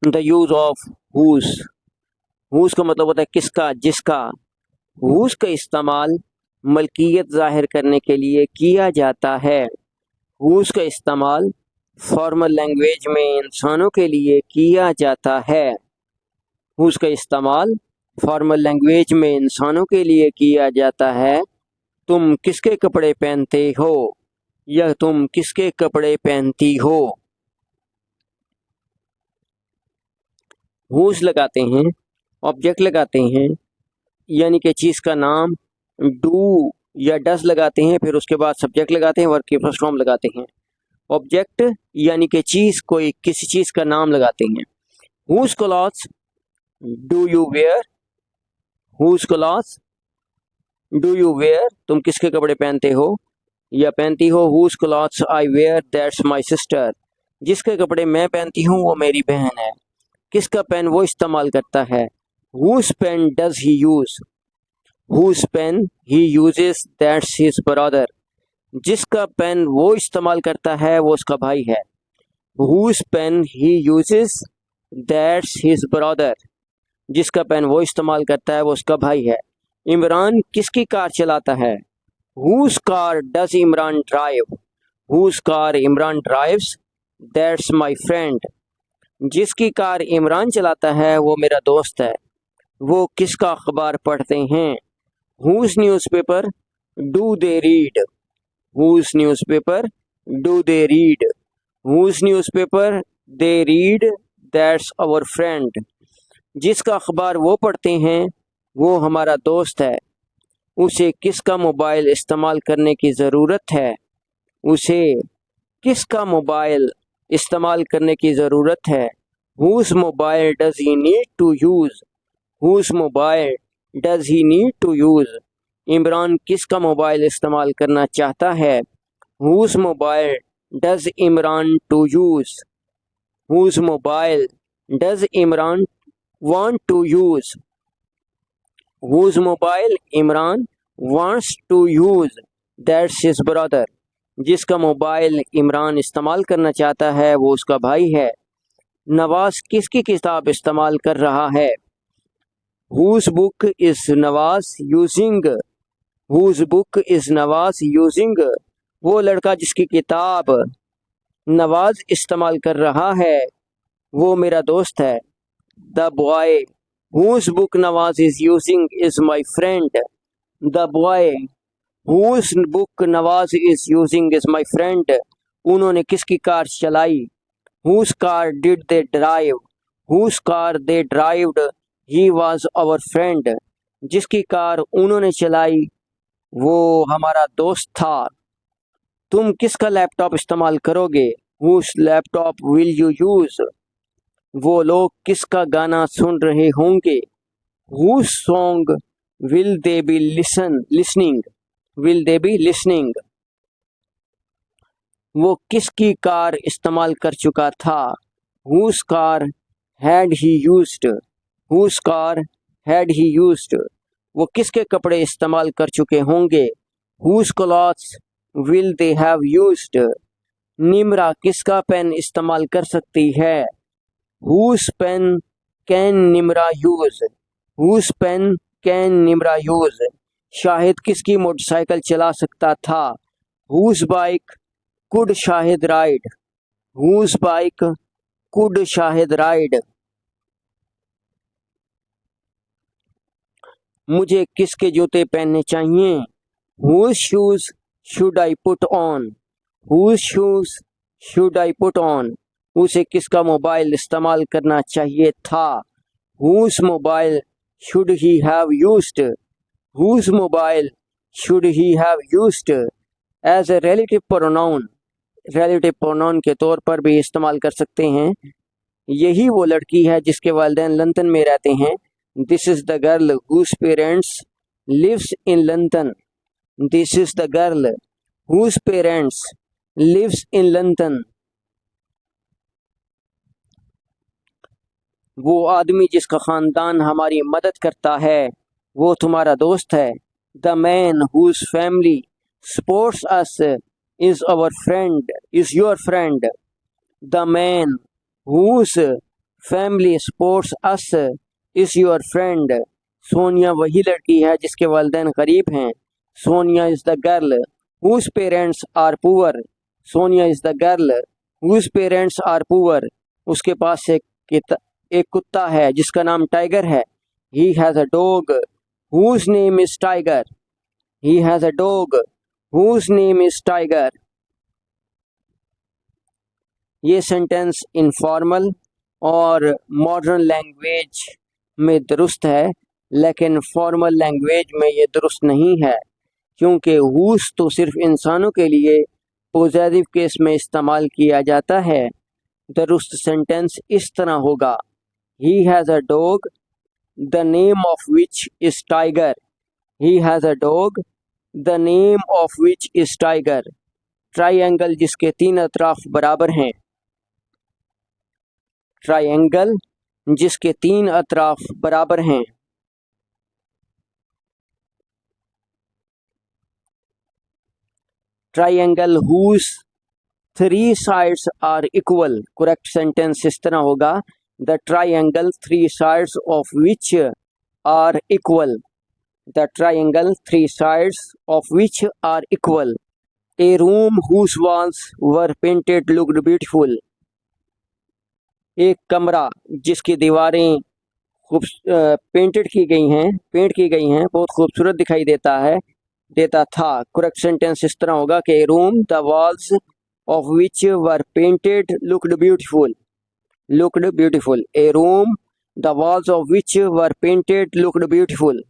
The use of whose. Whose का मतलब होता है किसका, जिसका। हुज का इस्तेमाल मलकियत जाहिर करने के लिए किया जाता है। हुज का इस्तेमाल फॉर्मल लैंग्वेज में इंसानों के लिए किया जाता है। हुज का इस्तेमाल फॉर्मल लैंग्वेज में इंसानों के लिए किया जाता है। तुम किसके कपड़े पहनते हो, या तुम किसके कपड़े पहनती हो। हुज लगाते हैं, ऑब्जेक्ट लगाते हैं, यानी कि चीज़ का नाम। डू या डस लगाते हैं, फिर उसके बाद सब्जेक्ट लगाते हैं, वर्ब की फर्स्ट फॉर्म लगाते हैं। ऑब्जेक्ट यानी कि चीज़, कोई किसी चीज़ का नाम लगाते हैं। Whose clothes do you wear. Whose clothes do you wear, तुम किसके कपड़े पहनते हो या पहनती हो। Whose clothes I wear, that's my sister, जिसके कपड़े मैं पहनती हूँ वो मेरी बहन है। किसका पेन वो इस्तेमाल करता है। Whose pen does he use. Whose pen he uses, that's his brother, जिसका पेन वो इस्तेमाल करता है वो उसका भाई है। Whose pen he uses, that's his brother, जिसका पेन वो इस्तेमाल करता है वो उसका भाई है। इमरान किसकी कार चलाता है। Whose car does Imran drive. Whose car Imran drives, that's my friend, जिसकी कार इमरान चलाता है वो मेरा दोस्त है। वो किसका अखबार पढ़ते हैं। Whose newspaper do they read. Whose newspaper do they read, whose newspaper they read, that's our friend, जिसका अखबार वो पढ़ते हैं वो हमारा दोस्त है। उसे किसका मोबाइल इस्तेमाल करने की ज़रूरत है। उसे किसका मोबाइल इस्तेमाल करने की ज़रूरत है। Whose mobile does he need to use. Whose mobile does he need to use, Imran किसका मोबाइल इस्तेमाल करना चाहता है। Whose mobile does Imran to use. Whose mobile does Imran want to use. Whose mobile Imran wants to use, that's his brother, जिसका mobile Imran इस्तेमाल करना चाहता है वो उसका भाई है। नवाज किसकी किताब इस्तेमाल कर रहा है। Whose book is Nawaz using. Whose book is Nawaz using, वो लड़का जिसकी किताब नवाज इस्तेमाल कर रहा है वो मेरा दोस्त है। The boy whose book Nawaz is using is my friend. The boy whose book Nawaz is using is my friend, उन्होंने किसकी कार चलाई। Whose car did they drive. Whose car they drived, he was our friend, जिसकी car उन्होंने चलाई वो हमारा दोस्त था। तुम किसका लैपटॉप इस्तेमाल करोगे। Whose laptop will you use, वो लोग किसका गाना सुन रहे होंगे। Whose song will they be listening. Will they be listening, वो किसकी कार इस्तेमाल कर चुका था। Whose car had he used. Whose car had he used, वो किसके कपड़े इस्तेमाल कर चुके होंगे। Whose clothes will they have used, Nimra किसका पेन इस्तेमाल कर सकती है। Whose pen can Nimra use. Whose pen can Nimra use, Shahid किसकी मोटरसाइकिल चला सकता था। Whose bike could Shahid ride. Whose bike could Shahid ride, मुझे किसके जूते पहनने चाहिए। Whose shoes should I put on. Whose shoes should I put on, उसे किसका मोबाइल इस्तेमाल करना चाहिए था। Whose mobile should he have used. Whose mobile should he have used, as a relative pronoun, relative pronoun के तौर पर भी इस्तेमाल कर सकते हैं। यही वो लड़की है जिसके वालिदैन लंदन में रहते हैं। This is the girl whose parents lives in London. This is the girl whose parents lives in London, वो आदमी जिसका खानदान हमारी मदद करता है वो तुम्हारा दोस्त है। The man whose family supports us is our friend, is your friend. The man whose family supports us is your friend. Sonia वही लड़की है जिसके वालिदैन गरीब हैं। Sonia is the girl whose parents are poor. Sonia is the girl whose parents are poor. उसके पास एक कुत्ता है जिसका नाम टाइगर है। He has a dog whose name is Tiger. He has a dog whose name is Tiger. ये sentence informal और मॉडर्न लैंग्वेज में दुरुस्त है, लेकिन फॉर्मल लैंग्वेज में ये दुरुस्त नहीं है, क्योंकि हुज तो सिर्फ इंसानों के लिए पॉजिटिव केस में इस्तेमाल किया जाता है। दुरुस्त सेंटेंस इस तरह होगा, ही has a dog the name of which is Tiger. He has a dog the name of which is tiger. Triangle जिसके 3 अतराफ बराबर हैं। ट्राइंगल जिसके 3 अतराफ बराबर हैं। Triangle whose 3 sides are equal. Correct sentence इस तरह होगा, the triangle 3 sides of which are equal. The triangle 3 sides of which are equal. A room whose walls were painted looked beautiful. एक कमरा जिसकी दीवारें पेंट की गई हैं बहुत खूबसूरत दिखाई देता था। करेक्ट सेंटेंस इस तरह होगा कि room the walls of which were painted looked beautiful. Looked beautiful. A room the walls of which were painted looked beautiful.